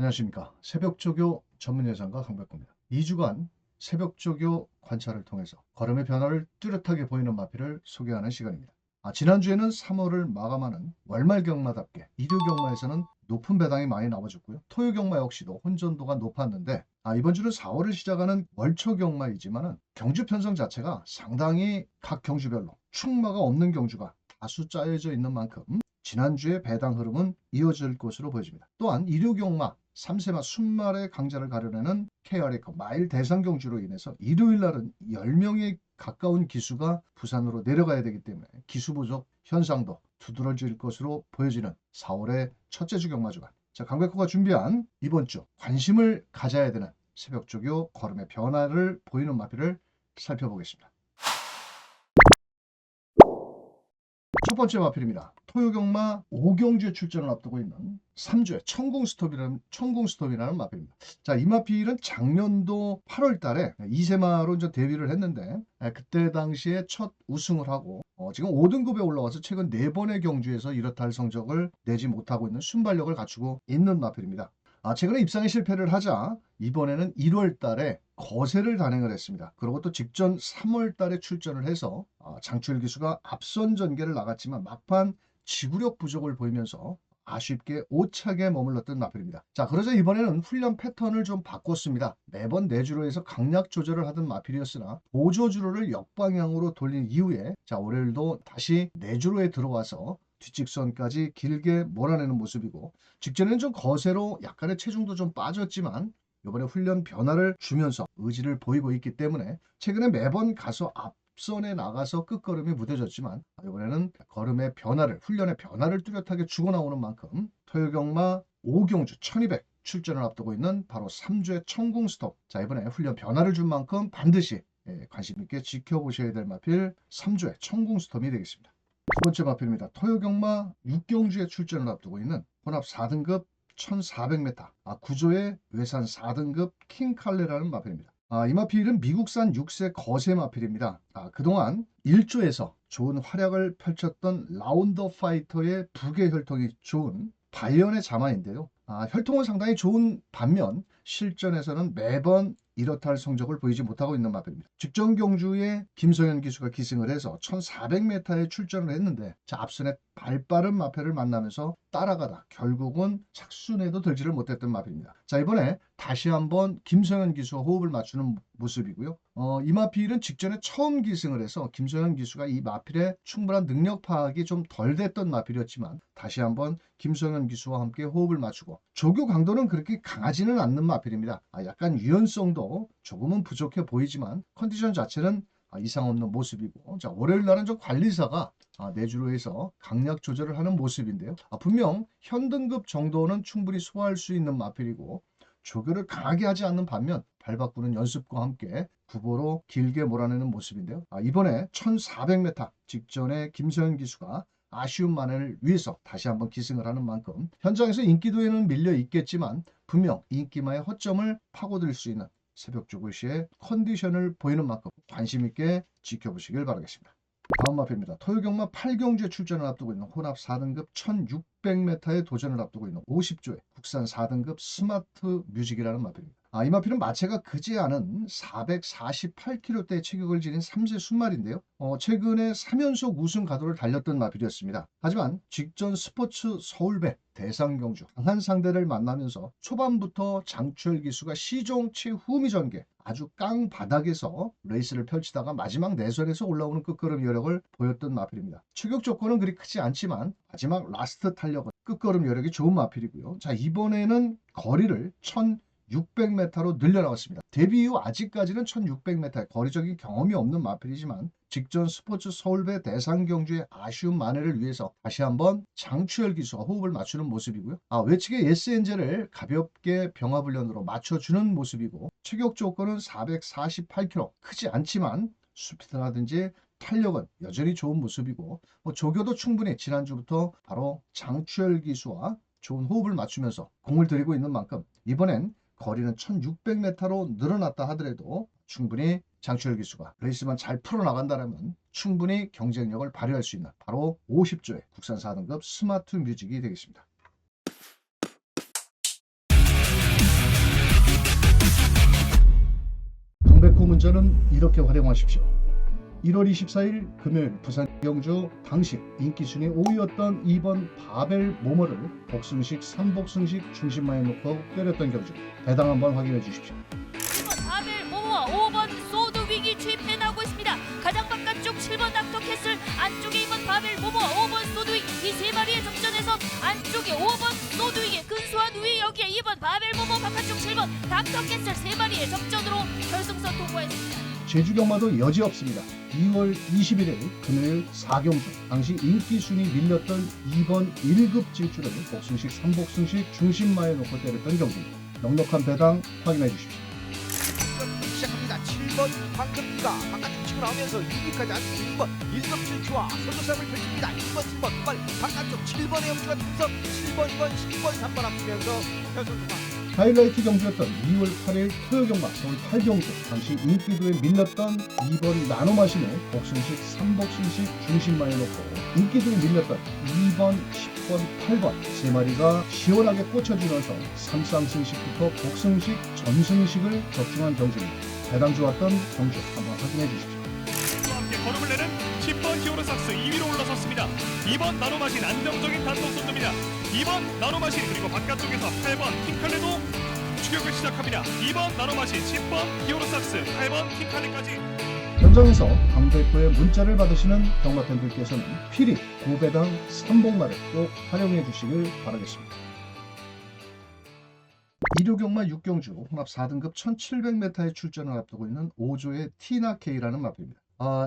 안녕하십니까. 새벽조교 전문예상가 강백호입니다. 2주간 새벽조교 관찰을 통해서 걸음의 변화를 뚜렷하게 보이는 마필을 소개하는 시간입니다. 지난주에는 3월을 마감하는 월말경마답게 일요경마에서는 높은 배당이 많이 나와줬고요. 토요경마 역시도 혼전도가 높았는데 이번 주는 4월을 시작하는 월초경마이지만 경주 편성 자체가 상당히 각 경주별로 충마가 없는 경주가 다수 짜여져 있는 만큼 지난주의 배당 흐름은 이어질 것으로 보여집니다. 또한 일요경마 3세마 순말의 강자를 가려내는 KRA컵 마일 대상 경주로 인해서 일요일 날은 10명에 가까운 기수가 부산으로 내려가야 되기 때문에 기수 부족 현상도 두드러질 것으로 보여지는 4월의 첫째 주 경마주간. 강백호가 준비한 이번 주 관심을 가져야 되는 새벽조교 걸음의 변화를 보이는 마필을 살펴보겠습니다. 첫 번째 마필입니다. 토요경마 5경주에 출전을 앞두고 있는 3주의 천궁스톱이라는 마필입니다. 이 마필은 작년도 8월 달에 2세마로 이제 데뷔를 했는데 그때 당시에 첫 우승을 하고 지금 5등급에 올라와서 최근 4번의 경주에서 이렇다 할 성적을 내지 못하고 있는 순발력을 갖추고 있는 마필입니다. 최근에 입상에 실패를 하자 이번에는 1월 달에 거세를 단행을 했습니다. 그리고 또 직전 3월 달에 출전을 해서 장추일 기수가 앞선 전개를 나갔지만 막판 지구력 부족을 보이면서 아쉽게 5착에 머물렀던 마필입니다. 그러자 이번에는 훈련 패턴을 좀 바꿨습니다. 매번 내주로에서 강약 조절을 하던 마필이었으나 보조주로를 역방향으로 돌린 이후에 월요일도 다시 내주로에 들어와서 뒷직선까지 길게 몰아내는 모습이고, 직전에는 좀 거세로 약간의 체중도 좀 빠졌지만 이번에 훈련 변화를 주면서 의지를 보이고 있기 때문에 최근에 매번 가서 앞선에 나가서 끝걸음이 무뎌졌지만 이번에는 걸음의 변화를, 훈련의 변화를 뚜렷하게 주고 나오는 만큼 토요경마 5경주 1200 출전을 앞두고 있는 바로 3주의 천궁스톱. 이번에 훈련 변화를 준 만큼 반드시 관심 있게 지켜보셔야 될 마필 3주의 천궁스톱이 되겠습니다. 두 번째 마필입니다. 토요경마 6경주에 출전을 앞두고 있는 혼합 4등급 1400m 구조의 외산 4등급 킹칼레라는 마필입니다. 이 마필은 미국산 6세 거세 마필입니다. 그동안 1조에서 좋은 활약을 펼쳤던 라운더 파이터의 부계 혈통이 좋은 발연의 자마인데요. 혈통은 상당히 좋은 반면 실전에서는 매번 이렇다 할 성적을 보이지 못하고 있는 마필입니다. 직전 경주에 김성현 기수가 기승을 해서 1400m에 출전을 했는데 앞선에 발빠른 마필을 만나면서 따라가다 결국은 착순에도 들지를 못했던 마필입니다. 이번에 다시 한번 김성현 기수와 호흡을 맞추는 모습이고요. 이 마필은 직전에 처음 기승을 해서 김성현 기수가 이 마필의 충분한 능력 파악이 좀 덜 됐던 마필이었지만 다시 한번 김성현 기수와 함께 호흡을 맞추고, 조교 강도는 그렇게 강하지는 않는 마필입니다. 약간 유연성도 조금은 부족해 보이지만 컨디션 자체는 이상 없는 모습이고, 월요일 날은 좀 관리사가 내주로에서 강약 조절을 하는 모습인데요. 분명 현등급 정도는 충분히 소화할 수 있는 마필이고 조교를 강하게 하지 않는 반면 발 바꾸는 연습과 함께 구보로 길게 몰아내는 모습인데요. 이번에 1400m 직전에 김서현 기수가 아쉬운 만회를 위해서 다시 한번 기승을 하는 만큼 현장에서 인기도에는 밀려 있겠지만 분명 인기마의 허점을 파고들 수 있는 새벽조교 시의 컨디션을 보이는 만큼 관심 있게 지켜보시길 바라겠습니다. 다음 마필입니다. 토요경마 8경주에 출전을 앞두고 있는 혼합 4등급 1600m에 도전을 앞두고 있는 50조의 국산 4등급 스마트 뮤직이라는 마필입니다. 이 마필은 마체가 크지 않은 448kg대의 체격을 지닌 3세 순말인데요. 최근에 3연속 우승 가도를 달렸던 마필이었습니다. 하지만 직전 스포츠 서울배 대상 경주 강한 상대를 만나면서 초반부터 장추열 기수가 시종 최후미 전개 아주 깡 바닥에서 레이스를 펼치다가 마지막 내선에서 올라오는 끝걸음 여력을 보였던 마필입니다. 체격 조건은 그리 크지 않지만 마지막 라스트 탄력은 끝걸음 여력이 좋은 마필이고요. 이번에는 거리를 1600m로 늘려나갔습니다. 데뷔 이후 아직까지는 1600m 거리적인 경험이 없는 마필이지만 직전 스포츠 서울배 대상 경주의 아쉬운 만회를 위해서 다시 한번 장추열 기수와 호흡을 맞추는 모습이고요. 외측의 예스엔젤을 가볍게 병합훈련으로 맞춰주는 모습이고, 체격 조건은 448kg 크지 않지만 스피드라든지 탄력은 여전히 좋은 모습이고, 조교도 충분히 지난주부터 바로 장추열 기수와 좋은 호흡을 맞추면서 공을 들이고 있는 만큼 이번엔 거리는 1600m로 늘어났다 하더라도 충분히 장추열 기수가 레이스만 잘 풀어나간다면 충분히 경쟁력을 발휘할 수 있는 바로 50조의 국산 4등급 스마트 뮤직이 되겠습니다. 오전은 이렇게 활용하십시오. 1월 24일 금요일 부산 경주 당시 인기순위 5위였던 2번 바벨 모모를 복승식 3복승식 중심만에 놓고 때렸던 경주. 배당 한번 확인해 주십시오. 1번 바벨 모모와 5번 소드윅이 추입해 나오고 있습니다. 가장 바깥쪽 7번 닥터캐슬, 안쪽에 2번 바벨 모모와 5번 소드윅, 이 세 마리의 접전에서 안쪽에 5번 소드윅의 근소한 우위, 여기에 2번 바벨 모모, 바깥쪽 7번 닥터캐슬, 세 마리의 접전으로 결승선 통과했습니다. 제주 경마도 여지 없습니다. 2월 21일 금요일 4경주 당시 인기순위 밀렸던 2번 1급 질주를 복승식 3복승식 중심마에 놓고 때렸던 경주입니다. 넉넉한 배당 확인해 주십시오. 시작합니다. 7번 황금기가 바깥쪽 치고 나오면서 2위까지 앉은 2번 1급 질주와 선두싸움을 펼칩니다. 2번, 3번, 2번 바깥쪽 7번의 염주가 등석 7번, 2번, 10번, 3번 앞서면서 결승 통과. 하이라이트 경주였던 2월 8일 토요경마 서울 8경주 당시 인기도에 밀렸던 2번 나노마신의 복승식 3복승식 중심마에 놓고 인기도에 밀렸던 2번, 10번, 8번 세 마리가 시원하게 꽂혀주면서 3쌍승식부터 복승식, 전승식을 적중한 경주입니다. 배당 좋았던 경주 한번 확인해 주십시오. 함께 걸음을 내는 10번 히어로삭스 2위로 올라섰습니다. 2번 나노마신 안정적인 단독 선두입니다. 2번 나노마신 그리고 바깥쪽에서 8번 킹칼레도 추격을 시작합니다. 2번 나노마신, 10번 히어로삭스, 8번 킹칼레까지. 현장에서 강 대표의 문자를 받으시는 경마팬들께서는 필히 고배당 3복마를 꼭 활용해 주시길 바라겠습니다. 일요경마 6경주 혼합 4등급 1700m에 출전을 앞두고 있는 5조의 티나케이라는 마필입니다.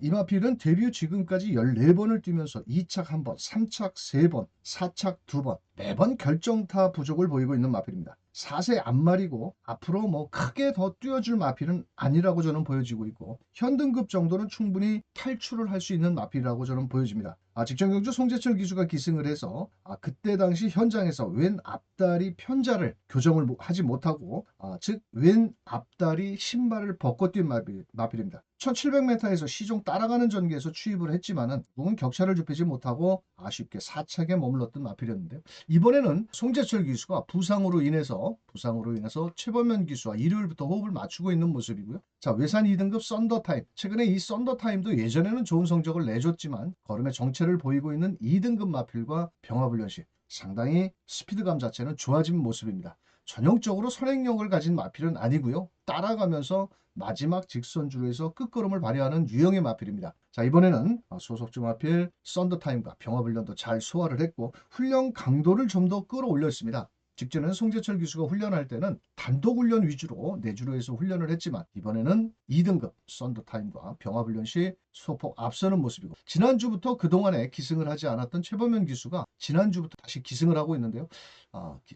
이 마필은 데뷔 후 지금까지 14번을 뛰면서 2착 1번, 3착 3번, 4착 2번 매번 결정타 부족을 보이고 있는 마필입니다. 4세 앞말이고 앞으로 뭐 크게 더 뛰어줄 마필은 아니라고 저는 보여지고 있고 현등급 정도는 충분히 탈출을 할 수 있는 마필이라고 저는 보여집니다. 직전 경주 송재철 기수가 기승을 해서 그때 당시 현장에서 왼 앞다리 편자를 교정을 하지 못하고 즉 왼 앞다리 신발을 벗고 뛴 마필입니다. 1700m에서 시종 따라가는 전개에서 취입을 했지만은 누군 격차를 좁히지 못하고 아쉽게 4착에 머물렀던 마필이었는데요. 이번에는 송재철 기수가 부상으로 인해서 최범현 기수와 일요일부터 호흡을 맞추고 있는 모습이고요. 자, 외산 2등급 썬더타임. 최근에 이 썬더타임도 예전에는 좋은 성적을 내줬지만 걸음의 정체를 보이고 있는 2등급 마필과 병합훈련시 상당히 스피드감 자체는 좋아진 모습입니다. 전형적으로 선행력을 가진 마필은 아니고요. 따라가면서 마지막 직선주로에서 끝걸음을 발휘하는 유형의 마필입니다. 자, 이번에는 소속주 마필 썬더타임과 병합훈련도 잘 소화를 했고 훈련 강도를 좀 더 끌어올렸습니다. 직전에는 송재철 기수가 훈련할 때는 단독 훈련 위주로 내주로에서 훈련을 했지만 이번에는 2등급 썬더타임과 병합훈련 시 소폭 앞서는 모습이고 지난주부터 그동안에 기승을 하지 않았던 최범현 기수가 지난주부터 다시 기승을 하고 있는데요.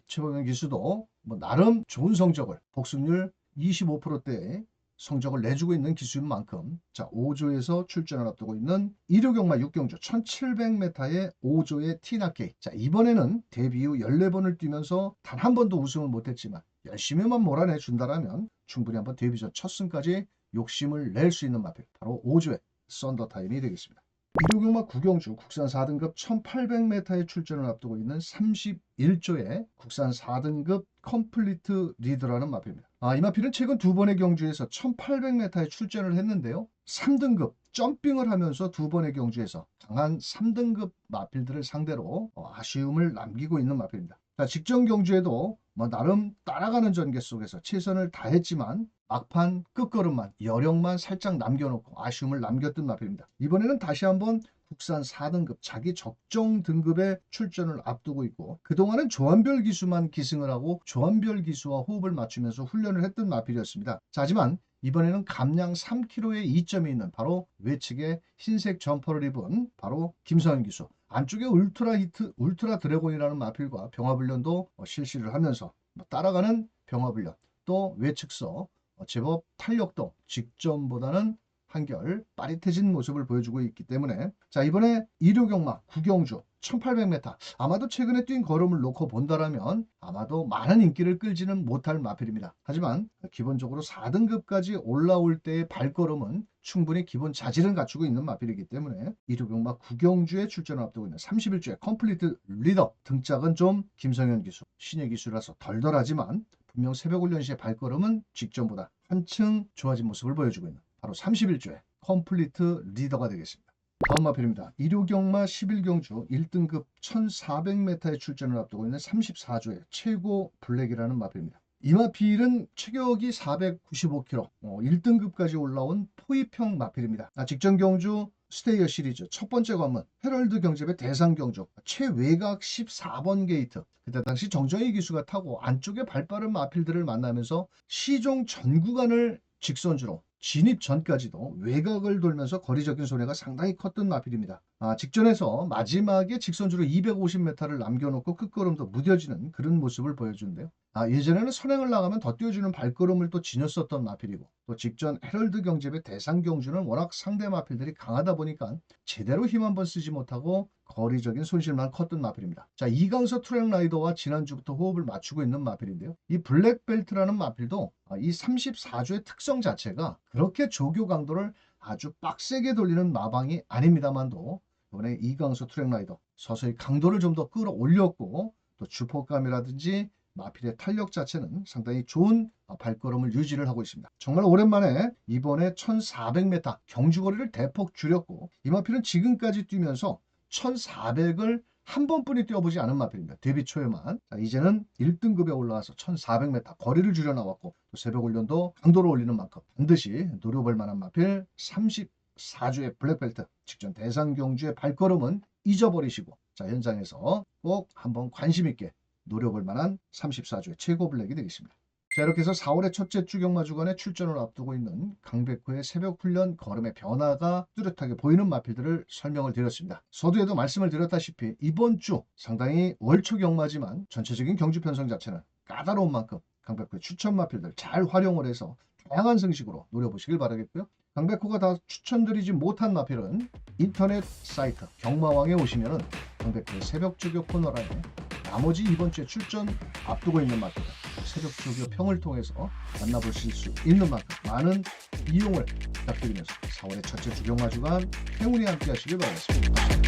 최범현 기수도 뭐 나름 좋은 성적을 복승률 25%대의 성적을 내주고 있는 기수인 만큼 5조에서 출전을 앞두고 있는 일요경마 6경주 1700m의 5조의 티나케이. 이번에는 데뷔 후 14번을 뛰면서 단 한 번도 우승을 못했지만 열심히만 몰아내 준다라면 충분히 한번 데뷔 전 첫 승까지 욕심을 낼 수 있는 마필 바로 5조의 썬더타임이 되겠습니다. 일요경마 9경주 국산 4등급 1800m에 출전을 앞두고 있는 31조의 국산 4등급 컴플리트 리더라는 마필입니다. 이 마필은 최근 두 번의 경주에서 1800m에 출전을 했는데요. 3등급 점핑을 하면서 두 번의 경주에서 강한 3등급 마필들을 상대로 아쉬움을 남기고 있는 마필입니다. 직전 경주에도 나름 따라가는 전개 속에서 최선을 다했지만 막판 끝걸음만 여력만 살짝 남겨놓고 아쉬움을 남겼던 마필입니다. 이번에는 다시 한번 국산 4등급 자기 적정 등급의 출전을 앞두고 있고 그동안은 조한별 기수만 기승을 하고 조한별 기수와 호흡을 맞추면서 훈련을 했던 마필이었습니다. 하지만 이번에는 감량 3kg의 이점이 있는 바로 외측에 흰색 점퍼를 입은 바로 김서현 기수, 안쪽에 울트라 드래곤이라는 마필과 병합훈련도 실시를 하면서 따라가는 병합훈련, 또 외측서 제법 탄력도 직전보다는 한결 빠릿해진 모습을 보여주고 있기 때문에 이번에 일요경마 9경주 1800m 아마도 최근에 뛴 걸음을 놓고 본다라면 아마도 많은 인기를 끌지는 못할 마필입니다. 하지만 기본적으로 4등급까지 올라올 때의 발걸음은 충분히 기본 자질은 갖추고 있는 마필이기 때문에 일요경마 9경주에 출전을 앞두고 있는 31주의 컴플리트 리더 등짝은 좀 김성현 기수, 신예 기수라서 덜덜하지만 분명 새벽 훈련 시의 발걸음은 직전보다 한층 좋아진 모습을 보여주고 있는 바로 31조의 컴플리트 리더가 되겠습니다. 다음 마필입니다. 일요경마 11경주 1등급 1400m의 출전을 앞두고 있는 34조의 최고 블랙이라는 마필입니다. 이 마필은 체격이 495kg, 1등급까지 올라온 포위평 마필입니다. 직전 경주 스테이어 시리즈 첫 번째 관문 헤럴드 경집의 대상 경주 최외곽 14번 게이트, 그때 당시 정정희 기수가 타고 안쪽에 발빠른 마필들을 만나면서 시종 전 구간을 직선주로 진입 전까지도 외곽을 돌면서 거리적인 손해가 상당히 컸던 마필입니다. 직전에서 마지막에 직선주로 250m를 남겨놓고 끝걸음도 무뎌지는 그런 모습을 보여주는데요. 예전에는 선행을 나가면 더 뛰어주는 발걸음을 또 지녔었던 마필이고, 또 직전 헤럴드 경집의 대상 경주는 워낙 상대 마필들이 강하다 보니까 제대로 힘 한번 쓰지 못하고 거리적인 손실만 컸던 마필입니다. 자, 이강서 트랙라이더와 지난주부터 호흡을 맞추고 있는 마필인데요. 이 블랙벨트라는 마필도 이 34조의 특성 자체가 그렇게 조교 강도를 아주 빡세게 돌리는 마방이 아닙니다만도, 이번에 이강서 트랙라이더 서서히 강도를 좀 더 끌어올렸고, 또 주포감이라든지 마필의 탄력 자체는 상당히 좋은 발걸음을 유지를 하고 있습니다. 정말 오랜만에 이번에 1400m 경주거리를 대폭 줄였고, 이 마필은 지금까지 뛰면서 1400을 한 번뿐이 뛰어보지 않은 마필입니다. 데뷔 초에만. 이제는 1등급에 올라와서 1400m 거리를 줄여 나왔고, 또 새벽 훈련도 강도를 올리는 만큼 반드시 노려볼 만한 마필 34조의 블랙벨트, 직전 대상 경주의 발걸음은 잊어버리시고, 현장에서 꼭 한번 관심 있게 노려볼 만한 34조의 최고 블랙이 되겠습니다. 자, 이렇게 해서 4월의 첫째 주경마 주간에 출전을 앞두고 있는 강백호의 새벽 훈련 걸음의 변화가 뚜렷하게 보이는 마필들을 설명을 드렸습니다. 서두에도 말씀을 드렸다시피 이번 주 상당히 월초 경마지만 전체적인 경주 편성 자체는 까다로운 만큼 강백호의 추천 마필들 잘 활용을 해서 다양한 승식으로 노려보시길 바라겠고요. 강백호가 다 추천드리지 못한 마필은 인터넷 사이트 경마왕에 오시면은 강백호의 새벽 조교 코너란에 나머지 이번 주에 출전 앞두고 있는 마필들 새벽 조교 평을 통해서 만나보실 수 있는 만큼 많은 이용을 부탁드리면서 4월의 첫째 주경마 주간 행운이 함께 하시길 바라겠습니다.